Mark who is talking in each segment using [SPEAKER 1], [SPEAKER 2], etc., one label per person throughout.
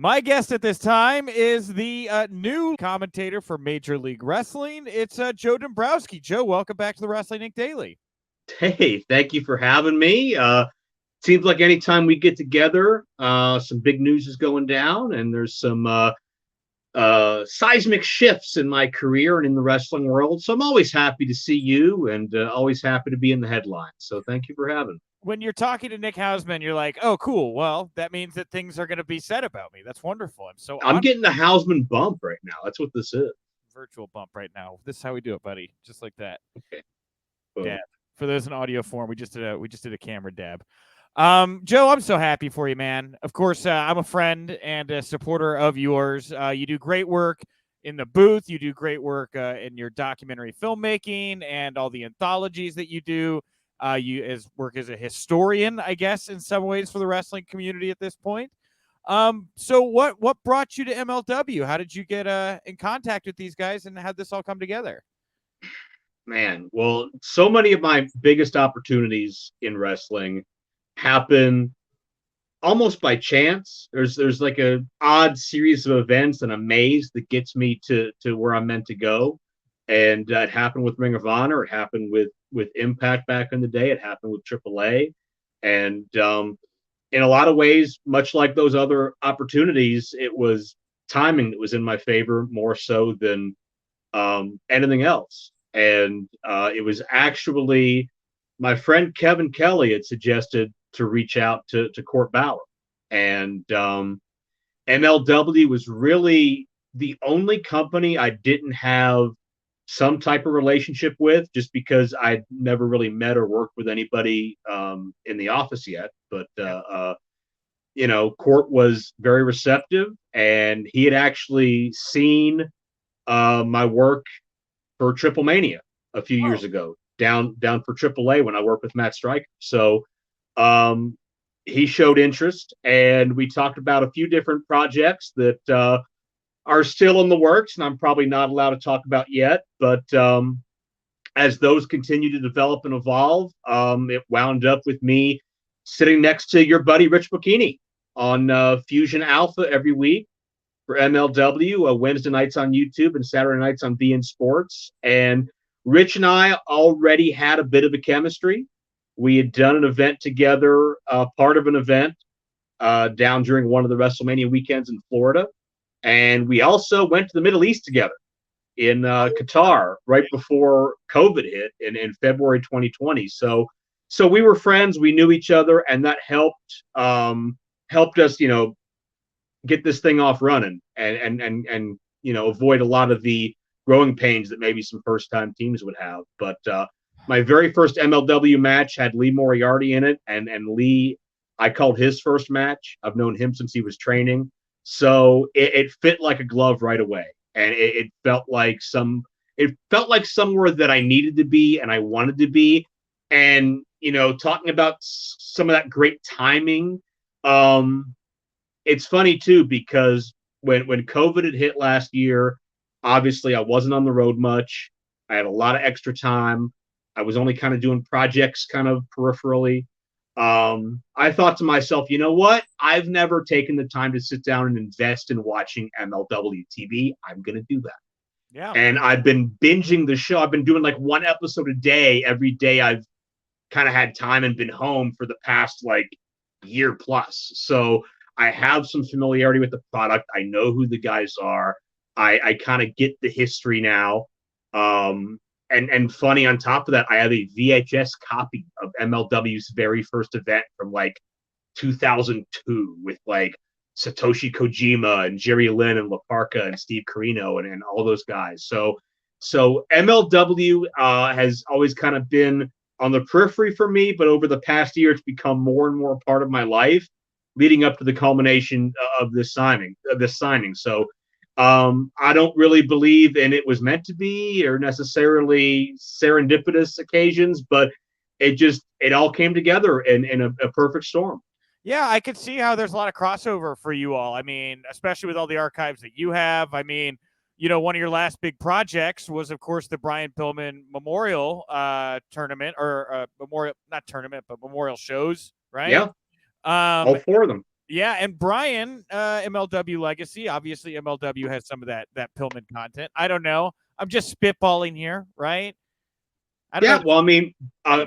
[SPEAKER 1] My guest at this time is the new commentator for Major League Wrestling. It's Joe Dombrowski. Joe, welcome back to the Wrestling Inc. Daily.
[SPEAKER 2] Hey, thank you for having me. Seems like anytime we get together, some big news is going down, and there's some seismic shifts in my career and in the wrestling world. So I'm always happy to see you, and always happy to be in the headlines. So thank you for having me.
[SPEAKER 1] When you're talking to Nick Hausman, you're like, oh, cool. Well, that means that things are going to be said about me. That's wonderful. I'm so
[SPEAKER 2] I'm
[SPEAKER 1] honored.
[SPEAKER 2] getting the Hausman bump right now. That's what this is.
[SPEAKER 1] Virtual bump right now. This is how we do it, buddy. Just like that.
[SPEAKER 2] Okay.
[SPEAKER 1] Dab.
[SPEAKER 2] Boom.
[SPEAKER 1] For those in audio form, we just did a camera dab. Joe, I'm so happy for you, man. Of course, I'm a friend and a supporter of yours. You do great work in the booth. You do great work in your documentary filmmaking and all the anthologies that you do. You work as a historian, I guess, in some ways for the wrestling community at this point. So what brought you to MLW? How did you get in contact with these guys, and how did this all come together?
[SPEAKER 2] Man, well, so many of my biggest opportunities in wrestling happen almost by chance. There's like a odd series of events and a maze that gets me to where I'm meant to go. And it happened with Ring of Honor. It happened with Impact back in the day. It happened with AAA. And in a lot of ways, much like those other opportunities, it was timing that was in my favor more so than anything else. And it was actually my friend Kevin Kelly had suggested to reach out to Court Bauer. And MLW was really the only company I didn't have some type of relationship with, just because I'd never really met or worked with anybody in the office yet. But Court was very receptive, and he had actually seen my work for Triple Mania a few years ago, down for AAA when I worked with Matt Striker. So he showed interest, and we talked about a few different projects that are still in the works, and I'm probably not allowed to talk about yet. But as those continue to develop and evolve, it wound up with me sitting next to your buddy Rich Bocchini on Fusion Alpha every week for MLW, Wednesday nights on YouTube and Saturday nights on beIN Sports. And Rich and I already had a bit of a chemistry. We had done an event together, part of an event down during one of the WrestleMania weekends in Florida. And we also went to the Middle East together in Qatar right before COVID hit in February 2020. So we were friends. We knew each other, and that helped us, get this thing off running and avoid a lot of the growing pains that maybe some first time teams would have. But my very first MLW match had Lee Moriarty in it, and Lee, I called his first match. I've known him since he was training, so it fit like a glove right away, and it felt like somewhere that I needed to be and I wanted to be. And talking about some of that great timing, it's funny too, because when COVID had hit last year, obviously I wasn't on the road much. I had a lot of extra time. I was only kind of doing projects kind of peripherally. I thought to myself, you know what? I've never taken the time to sit down and invest in watching MLW TV. I'm going to do that.
[SPEAKER 1] Yeah.
[SPEAKER 2] And I've been binging the show. I've been doing like one episode a day every day I've kind of had time and been home for the past like year plus. So I have some familiarity with the product. I know who the guys are. I kind of get the history now. And funny on top of that, I have a VHS copy of MLW's very first event from like 2002 with like Satoshi Kojima and Jerry Lynn and La Parka and Steve Corino and all those guys. So MLW has always kind of been on the periphery for me, but over the past year, it's become more and more part of my life, leading up to the culmination of this signing. So I don't really believe in it was meant to be or necessarily serendipitous occasions, but it all came together in a perfect storm.
[SPEAKER 1] Yeah, I could see how there's a lot of crossover for you all. I mean, especially with all the archives that you have. I mean, one of your last big projects was, of course, the Brian Pillman Memorial tournament, or memorial, not tournament, but memorial shows, right?
[SPEAKER 2] Yeah, all four of them.
[SPEAKER 1] Yeah, and Brian, MLW Legacy. Obviously, MLW has some of that Pillman content. I don't know. I'm just spitballing here, right? I don't
[SPEAKER 2] Yeah,
[SPEAKER 1] know.
[SPEAKER 2] well, I mean,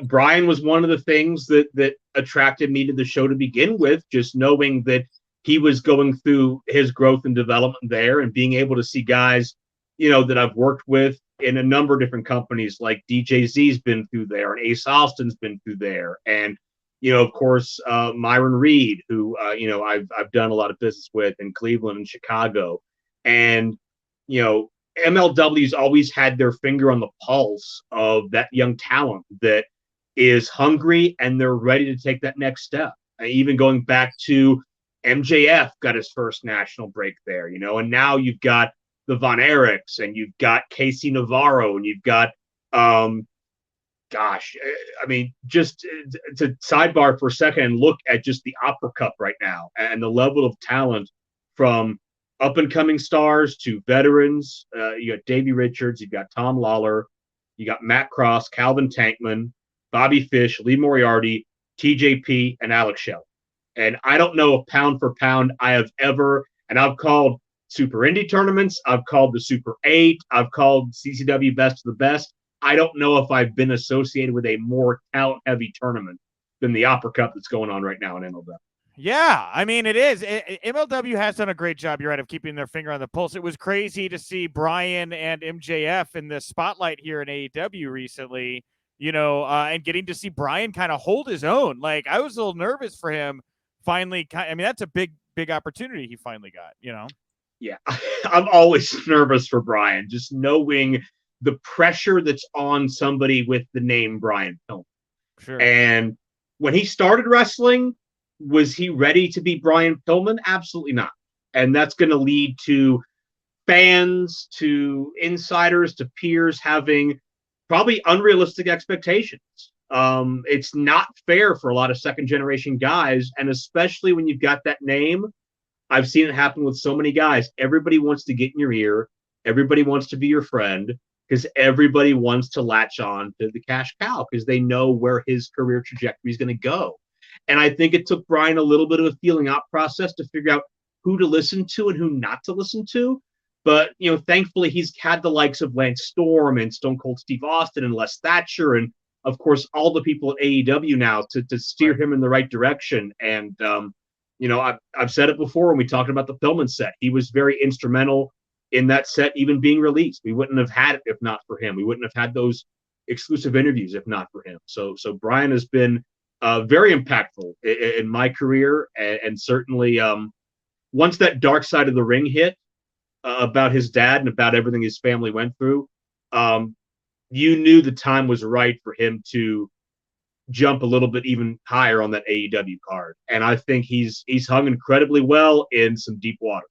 [SPEAKER 2] Brian was one of the things that attracted me to the show to begin with, just knowing that he was going through his growth and development there, and being able to see guys, that I've worked with in a number of different companies, like DJZ's been through there, and Ace Austin's been through there, and of course, Myron Reed, who I've done a lot of business with in Cleveland and Chicago, and you know MLW's always had their finger on the pulse of that young talent that is hungry and they're ready to take that next step. Even going back to MJF got his first national break there, and now you've got the Von Erichs and you've got Casey Navarro and you've got, I mean, just to sidebar for a second and look at just the Opera Cup right now and the level of talent from up and coming stars to veterans. You got Davey Richards, you've got Tom Lawler, you got Matt Cross, Calvin Tankman, Bobby Fish, Lee Moriarty, TJP, and Alex Shelley. And I don't know if pound for pound I have ever, and I've called Super Indie tournaments, I've called the Super 8, I've called CCW Best of the Best. I don't know if I've been associated with a more talent heavy tournament than the Opera Cup that's going on right now in MLW.
[SPEAKER 1] Yeah, I mean, it is. MLW has done a great job, you're right, of keeping their finger on the pulse. It was crazy to see Brian and MJF in the spotlight here in AEW recently, and getting to see Brian kind of hold his own. Like, I was a little nervous for him finally. I mean, that's a big opportunity he finally got,
[SPEAKER 2] Yeah, I'm always nervous for Brian, just knowing the pressure that's on somebody with the name Brian Pillman.
[SPEAKER 1] Sure.
[SPEAKER 2] And when he started wrestling, was he ready to be Brian Pillman? Absolutely not. And that's going to lead to fans, to insiders, to peers having probably unrealistic expectations. It's not fair for a lot of second generation guys. And especially when you've got that name, I've seen it happen with so many guys. Everybody wants to get in your ear. Everybody wants to be your friend because everybody wants to latch on to the cash cow because they know where his career trajectory is going to go. And I think it took Brian a little bit of a feeling out process to figure out who to listen to and who not to listen to. But, thankfully, he's had the likes of Lance Storm and Stone Cold Steve Austin and Les Thatcher and, of course, all the people at AEW now to steer him in the right direction. And, I've said it before when we talked about the Pillman set. He was very instrumental in that set even being released. We wouldn't have had it if not for him. We wouldn't have had those exclusive interviews if not for him. So Brian has been very impactful in my career, and certainly once that dark side of the ring hit about his dad and about everything his family went through, you knew the time was right for him to jump a little bit even higher on that AEW card. And I think he's hung incredibly well in some deep waters.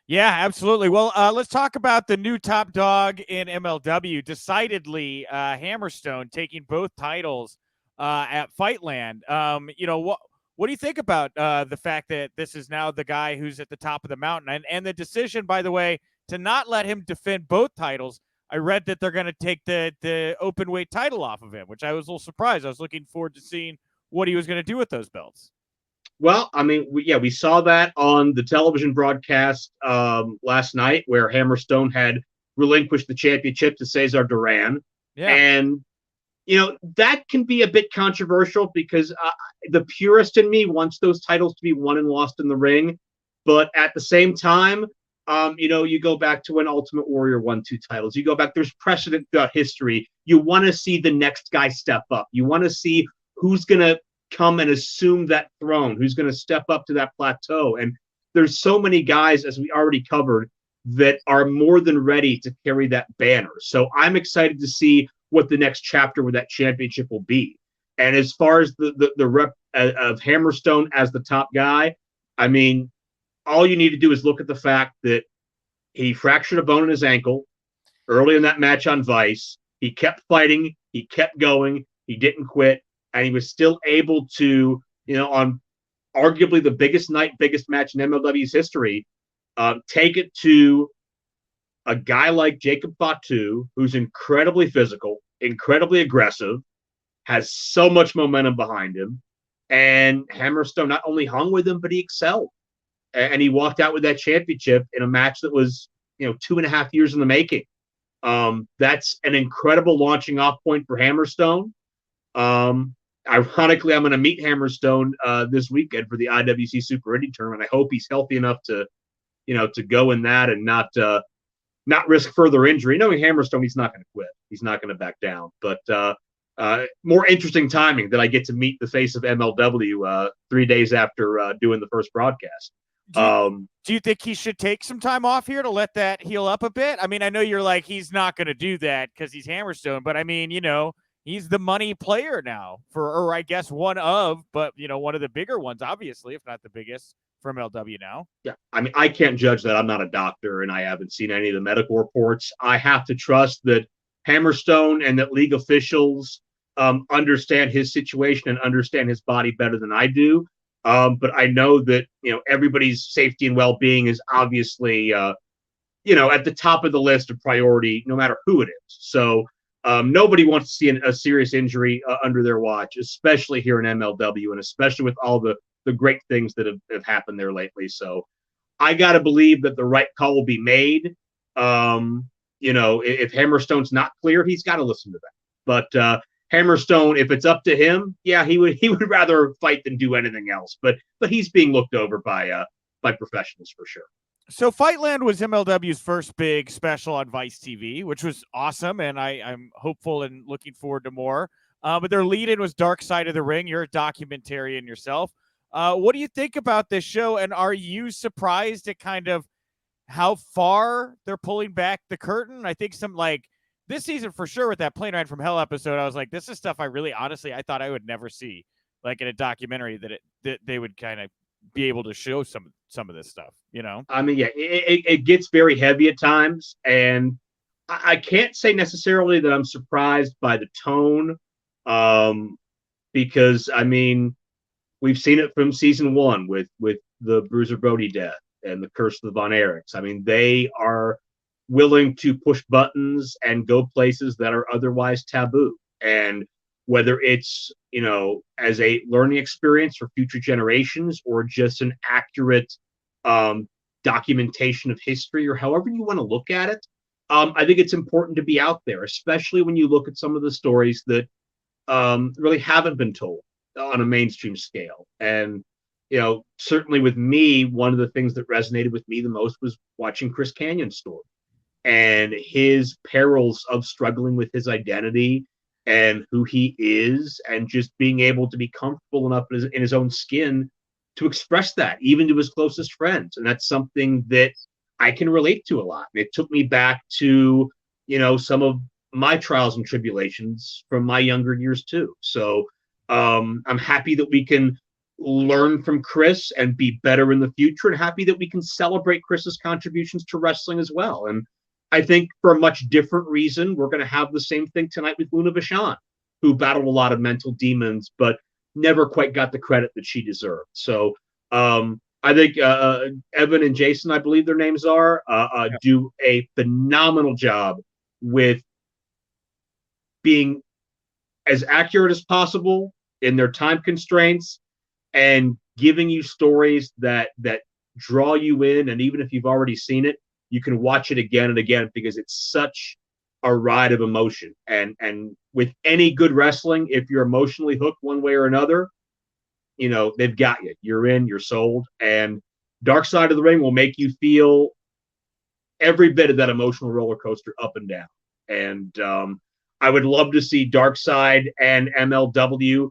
[SPEAKER 1] Yeah, absolutely. Well, let's talk about the new top dog in MLW. Decidedly, Hammerstone taking both titles at Fightland. What do you think about the fact that this is now the guy who's at the top of the mountain, and the decision, by the way, to not let him defend both titles? I read that they're going to take the open weight title off of him, which I was a little surprised. I was looking forward to seeing what he was going to do with those belts.
[SPEAKER 2] Well, I mean, we saw that on the television broadcast last night where Hammerstone had relinquished the championship to Cesar Duran.
[SPEAKER 1] Yeah.
[SPEAKER 2] And, that can be a bit controversial because the purist in me wants those titles to be won and lost in the ring. But at the same time, you go back to when Ultimate Warrior won 2 titles. You go back, there's precedent throughout history. You want to see the next guy step up. You want to see who's going to come and assume that throne, who's going to step up to that plateau. And there's so many guys, as we already covered, that are more than ready to carry that banner. So I'm excited to see what the next chapter with that championship will be. And as far as the rep of Hammerstone as the top guy, I mean, all you need to do is look at the fact that he fractured a bone in his ankle early in that match on Vice. He kept fighting. He kept going. He didn't quit. And he was still able to, on arguably the biggest match in MLW's history, take it to a guy like Jacob Fatu, who's incredibly physical, incredibly aggressive, has so much momentum behind him, And Hammerstone not only hung with him, but he excelled. And he walked out with that championship in a match that was, 2.5 years in the making. That's an incredible launching off point for Hammerstone. Ironically, I'm going to meet Hammerstone this weekend for the IWC Super Indy tournament. I hope he's healthy enough to go in that and not risk further injury. Knowing Hammerstone, he's not going to quit. He's not going to back down. But more interesting timing that I get to meet the face of MLW 3 days after doing the first broadcast.
[SPEAKER 1] Do you think he should take some time off here to let that heal up a bit? I mean, I know you're like, he's not going to do that because he's Hammerstone, but I mean, he's the money player now or I guess one of the bigger ones, obviously, if not the biggest from MLW now.
[SPEAKER 2] Yeah. I mean, I can't judge that. I'm not a doctor and I haven't seen any of the medical reports. I have to trust that Hammerstone and that league officials understand his situation and understand his body better than I do. But I know that, everybody's safety and well-being is obviously, at the top of the list of priority, no matter who it is. So nobody wants to see a serious injury under their watch, especially here in MLW and especially with all the great things that have happened there lately. So I got to believe that the right call will be made. If Hammerstone's not clear, he's got to listen to that. But Hammerstone, if it's up to him, yeah, he would rather fight than do anything else. But he's being looked over by professionals for sure.
[SPEAKER 1] So Fightland was MLW's first big special on Vice TV, which was awesome, and I'm hopeful and looking forward to more. But their lead-in was Dark Side of the Ring. You're a documentarian yourself. What do you think about this show, and are you surprised at kind of how far they're pulling back the curtain? I think this season for sure with that Plane Ride from Hell episode, I was like, this is stuff I really honestly I thought I would never see, like in a documentary that they would kind of be able to show some of this stuff,
[SPEAKER 2] I mean, yeah, it gets very heavy at times, and I can't say necessarily that I'm surprised by the tone, because I mean, we've seen it from season 1 with the Bruiser Brody death and the Curse of the Von Erichs. I mean, they are willing to push buttons and go places that are otherwise taboo. And whether it's, as a learning experience for future generations or just an accurate documentation of history or however you want to look at it, I think it's important to be out there, especially when you look at some of the stories that really haven't been told on a mainstream scale. And, certainly with me, one of the things that resonated with me the most was watching Chris Canyon's story and his perils of struggling with his identity and who he is, and just being able to be comfortable enough in his own skin to express that, even to his closest friends. And that's something that I can relate to a lot. It took me back to, some of my trials and tribulations from my younger years too. So I'm happy that we can learn from Chris and be better in the future, and happy that we can celebrate Chris's contributions to wrestling as well. And I think for a much different reason, we're going to have the same thing tonight with Luna Vachon, who battled a lot of mental demons, but never quite got the credit that she deserved. So I think Evan and Jason, I believe their names are, do a phenomenal job with being as accurate as possible in their time constraints and giving you stories that draw you in. And even if you've already seen it, you can watch it again and again because it's such a ride of emotion. And with any good wrestling, if you're emotionally hooked one way or another, they've got you. You're in, you're sold. And Dark Side of the Ring will make you feel every bit of that emotional roller coaster up and down. And I would love to see Dark Side and MLW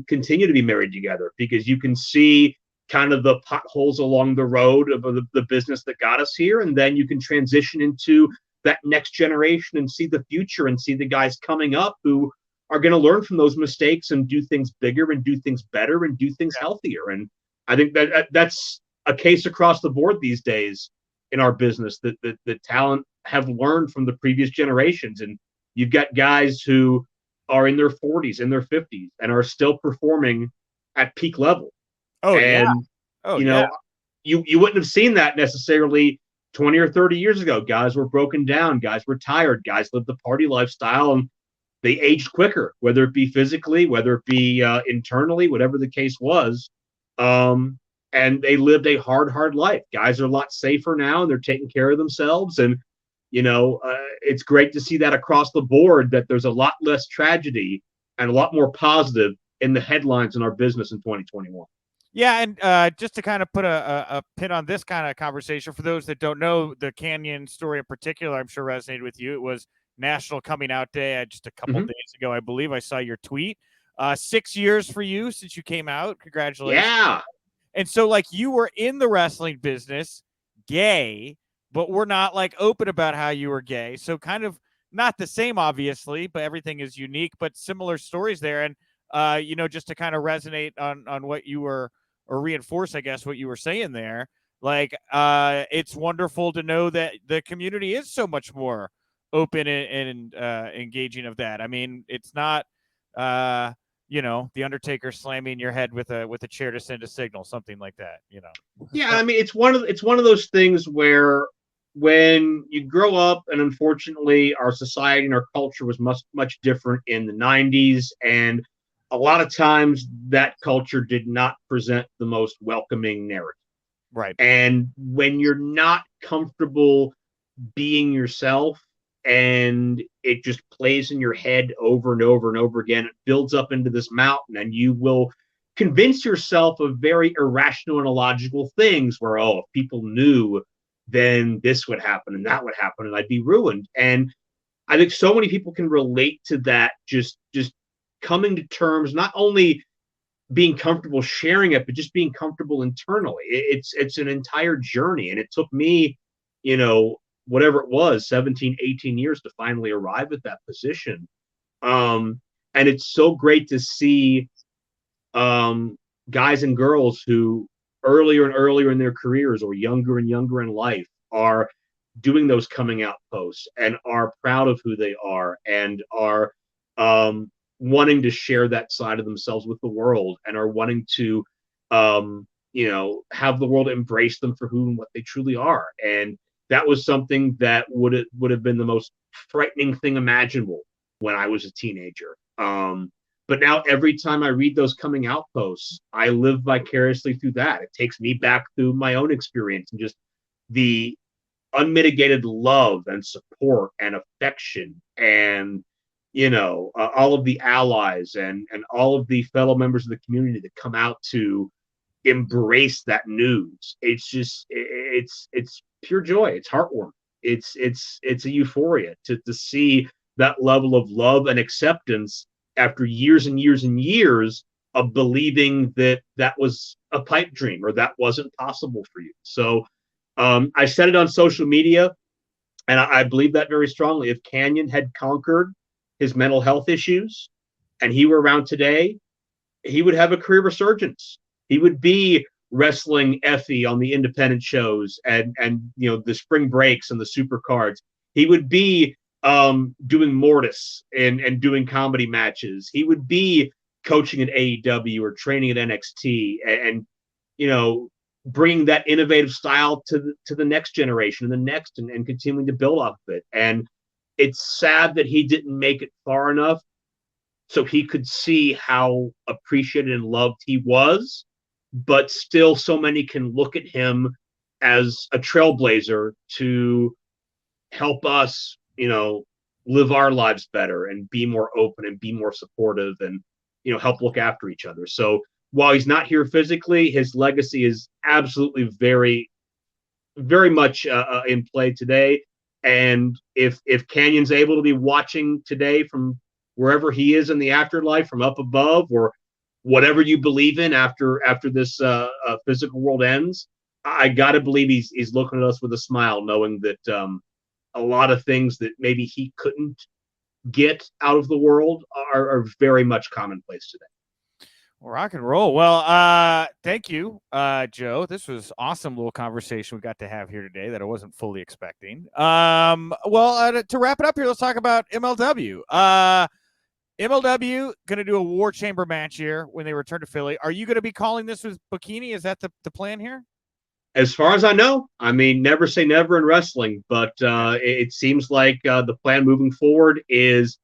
[SPEAKER 2] continue to be married together, because you can see kind of the potholes along the road of the business that got us here. And then you can transition into that next generation and see the future and see the guys coming up who are going to learn from those mistakes and do things bigger and do things better and do things healthier. And I think that's a case across the board these days in our business, that the talent have learned from the previous generations. And you've got guys who are in their 40s, in their 50s, and are still performing at peak level.
[SPEAKER 1] Oh,
[SPEAKER 2] and,
[SPEAKER 1] yeah. Oh, yeah.
[SPEAKER 2] You wouldn't have seen that necessarily 20 or 30 years ago. Guys were broken down. Guys were tired. Guys lived the party lifestyle. And they aged quicker, whether it be physically, whether it be internally, whatever the case was. And they lived a hard life. Guys are a lot safer now, and they're taking care of themselves. And it's great to see that across the board, that there's a lot less tragedy and a lot more positive in the headlines in our business in 2021.
[SPEAKER 1] Yeah, and just to kind of put a pin on this kind of conversation, for those that don't know, the Canyon story in particular, I'm sure resonated with you. It was National Coming Out Day just a couple days ago, I believe. I saw your tweet. 6 years for you since you came out. Congratulations.
[SPEAKER 2] Yeah.
[SPEAKER 1] And so, like, you were in the wrestling business, gay, but we're not like open about how you were gay. So kind of not the same, obviously, but everything is unique, but similar stories there. And just to kind of resonate on what you were, or reinforce, I guess, what you were saying there. Like, it's wonderful to know that the community is so much more open and engaging of that. I mean, it's not, the Undertaker slamming your head with a chair to send a signal, something like that.
[SPEAKER 2] Yeah, I mean, it's one of those things where when you grow up, and unfortunately, our society and our culture was much different in the '90s, and a lot of times that culture did not present the most welcoming narrative.
[SPEAKER 1] Right.
[SPEAKER 2] And when you're not comfortable being yourself, and it just plays in your head over and over and over again, it builds up into this mountain, and you will convince yourself of very irrational and illogical things where, if people knew, then this would happen and that would happen and I'd be ruined. And I think so many people can relate to that, just coming to terms, not only being comfortable sharing it, but just being comfortable internally. It's an entire journey. And it took me, whatever it was, 17, 18 years to finally arrive at that position. And it's so great to see guys and girls who earlier and earlier in their careers, or younger and younger in life, are doing those coming out posts and are proud of who they are, and are wanting to share that side of themselves with the world, and are wanting to have the world embrace them for who and what they truly are. And that was something that would have been the most frightening thing imaginable when I was a teenager. But now every time I read those coming out posts, I live vicariously through that. It takes me back through my own experience, and just the unmitigated love and support and affection, and all of the allies and all of the fellow members of the community that come out to embrace that news. It's pure joy. It's heartwarming. It's a euphoria to see that level of love and acceptance after years and years and years of believing that was a pipe dream, or that wasn't possible for you. So I said it on social media, and I believe that very strongly. If Canyon had conquered his mental health issues and he were around today, he would have a career resurgence. He would be wrestling Effie on the independent shows and the spring breaks and the super cards. He would be doing Mortis and doing comedy matches. He would be coaching at AEW or training at NXT, and bringing that innovative style to the next generation and the next, and continuing to build off of it. And it's sad that he didn't make it far enough so he could see how appreciated and loved he was, but still so many can look at him as a trailblazer to help us, live our lives better and be more open and be more supportive, and, help look after each other. So while he's not here physically, his legacy is absolutely very, very much in play today. And if Canyon's able to be watching today from wherever he is in the afterlife, from up above, or whatever you believe in after this physical world ends, I gotta believe he's looking at us with a smile, knowing that a lot of things that maybe he couldn't get out of the world are very much commonplace today.
[SPEAKER 1] Rock and roll. Well, thank you, Joe. This was awesome little conversation we got to have here today that I wasn't fully expecting. To wrap it up here, let's talk about MLW. MLW going to do a War Chamber match here when they return to Philly. Are you going to be calling this with Bikini? Is that the plan here?
[SPEAKER 2] As far as I know, I mean, never say never in wrestling, but it seems like the plan moving forward is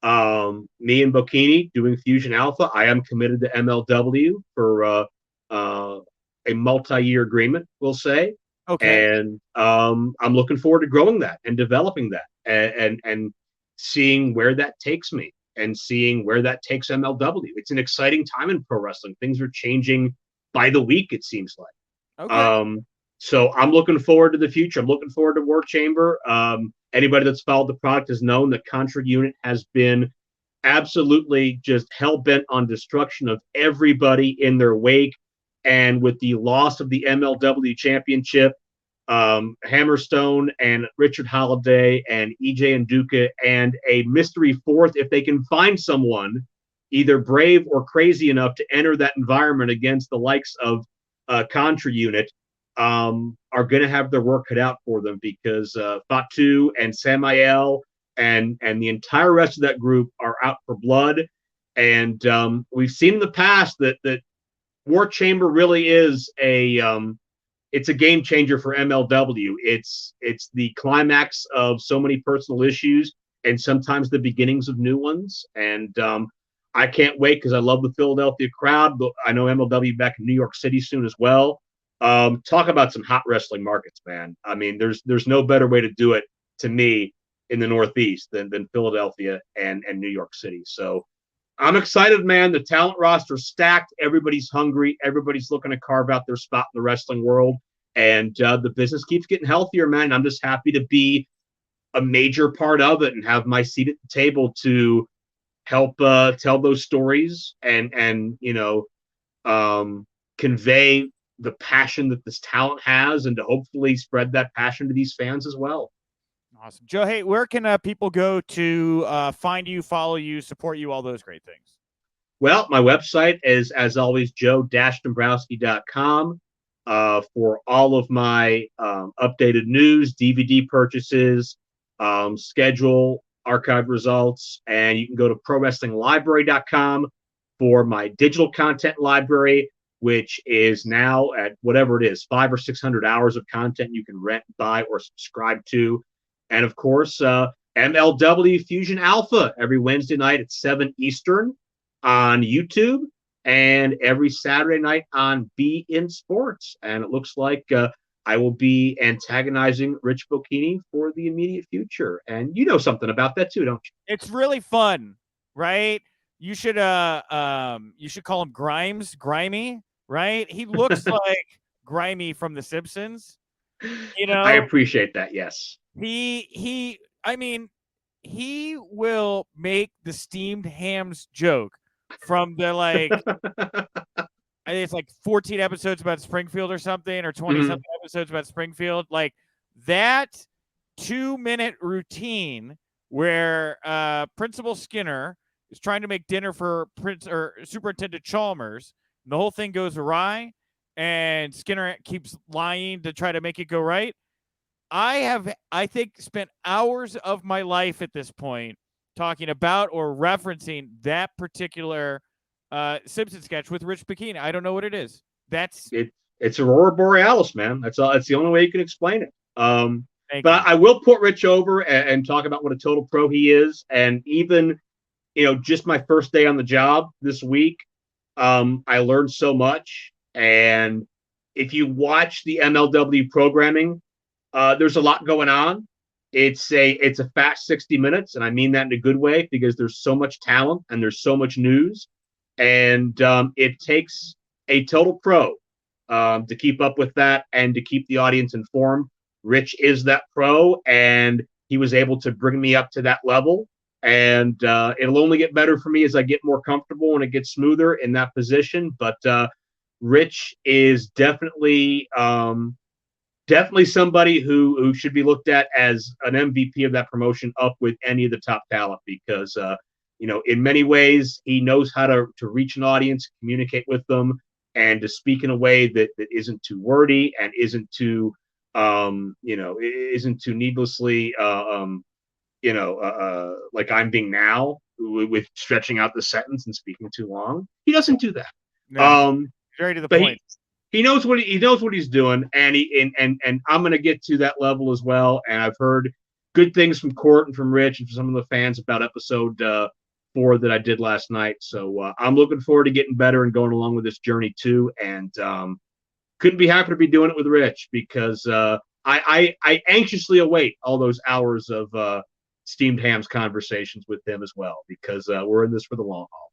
[SPEAKER 2] Me and Bocchini doing Fusion Alpha. I am committed to MLW for a multi-year agreement, we'll say.
[SPEAKER 1] Okay.
[SPEAKER 2] And I'm looking forward to growing that and developing that and seeing where that takes me and seeing where that takes MLW. It's an exciting time in pro wrestling. Things are changing by the week, it seems like.
[SPEAKER 1] Okay.
[SPEAKER 2] So I'm looking forward to the future. I'm looking forward to War Chamber. Anybody that's followed the product has known that Contra Unit has been absolutely just hell bent on destruction of everybody in their wake. And with the loss of the MLW championship, Hammerstone and Richard Holiday and EJ Nduka and a mystery fourth, if they can find someone either brave or crazy enough to enter that environment against the likes of Contra Unit, are going to have their work cut out for them because Fatu and Samael and the entire rest of that group are out for blood. And we've seen in the past that War Chamber really is it's a game changer for MLW. It's the climax of so many personal issues and sometimes the beginnings of new ones. And I can't wait because I love the Philadelphia crowd, but I know MLW back in New York City soon as well. Talk about some hot wrestling markets, man. I mean, there's no better way to do it to me in the Northeast than Philadelphia and New York City. So I'm excited, man. The talent roster's stacked. Everybody's hungry. Everybody's looking to carve out their spot in the wrestling world. And the business keeps getting healthier, man. I'm just happy to be a major part of it and have my seat at the table to help tell those stories and convey the passion that this talent has and to hopefully spread that passion to these fans as well.
[SPEAKER 1] Awesome. Joe, hey, where can people go to find you, follow you, support you, all those great things?
[SPEAKER 2] Well, my website is, as always, joe-dombrowski.com for all of my updated news, DVD purchases, schedule, archive results, and you can go to prowrestlinglibrary.com for my digital content library, which is now at whatever it is, 500 or 600 hours of content you can rent, buy, or subscribe to. And of course, MLW Fusion Alpha every Wednesday night at 7 Eastern on YouTube and every Saturday night on Be In Sports. And it looks like I will be antagonizing Rich Bocchini for the immediate future. And you know something about that too, don't you?
[SPEAKER 1] It's really fun, right? You should call him Grimes, Grimy, right? He looks like Grimy from The Simpsons. You know,
[SPEAKER 2] I appreciate that. Yes.
[SPEAKER 1] I mean, he will make the steamed hams joke from the I think it's like 14 episodes about Springfield or something, or 20 something episodes about Springfield. Like that 2-minute routine where Principal Skinner is trying to make dinner for Superintendent Chalmers, and the whole thing goes awry, and Skinner keeps lying to try to make it go right. I think, spent hours of my life at this point talking about or referencing that particular Simpson sketch with Rich Bocchini. I don't know what it is.
[SPEAKER 2] It's Aurora Borealis, man. That's all. That's the only way you can explain it.
[SPEAKER 1] But
[SPEAKER 2] I will put Rich over and talk about what a total pro he is. And even, just my first day on the job this week, I learned so much. And if you watch the MLW programming, there's a lot going on. It's a fast 60 minutes, and I mean that in a good way because there's so much talent and there's so much news, and it takes a total pro to keep up with that and to keep the audience informed. Rich is that pro, and he was able to bring me up to that level, and it'll only get better for me as I get more comfortable and it gets smoother in that position. But Rich is definitely somebody who should be looked at as an MVP of that promotion up with any of the top talent because, in many ways, he knows how to reach an audience, communicate with them, and to speak in a way that isn't too wordy and isn't too, isn't too needlessly, like I'm being now with stretching out the sentence and speaking too long. He doesn't do that.
[SPEAKER 1] No, very to the point.
[SPEAKER 2] He knows what he's doing, and I'm going to get to that level as well. And I've heard good things from Court and from Rich and from some of the fans about episode 4 that I did last night. So I'm looking forward to getting better and going along with this journey too. And couldn't be happy to be doing it with Rich because I anxiously await all those hours of Steamed Hams conversations with him as well because we're in this for the long haul.